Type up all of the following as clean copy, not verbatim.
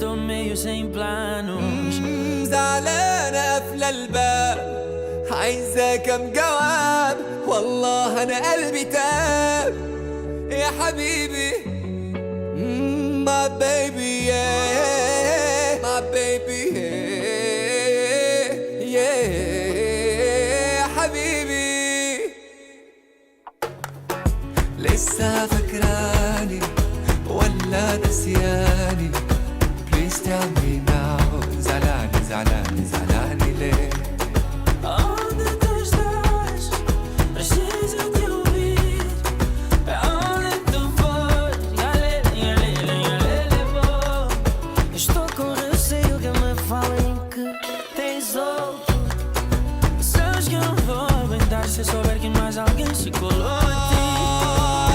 estou meio sem planos. زعلانة قافلة الباب، عايزة كم جواب، والله أنا قلبي تاب يا حبيبي. My baby yeah، my baby yeah يا حبيبي. لسه فاكراني ولا نسياني؟ Please tell me now. زعلاني زعلاني زعلاني ليه؟ Onde tu estás? Preciso te ouvir. Aonde tu fores? Galele, vou. Estou com receio que me falem que tens outro. Sabes que eu não vou aguentar se souber que mais alguém se colou em ti.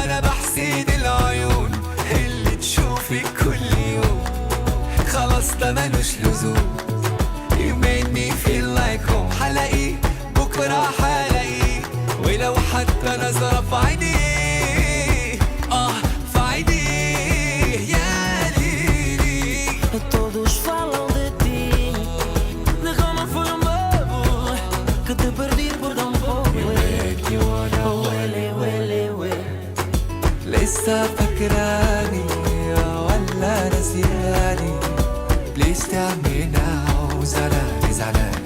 أنا بحسد العيون اللي تشوفك كل يوم، خلاص ده ملوش لزوم. You made me feel like home. حلاقيه بكرة حلاقيه، ولو حتى نظرة في عينيه، في عينيه يا ليلي. Todos falam de ti, de como foi bobo que te perdi por tão pouco. لسه فاكراني ولا نسياني؟ Please tell me now. زعلاني زعلاني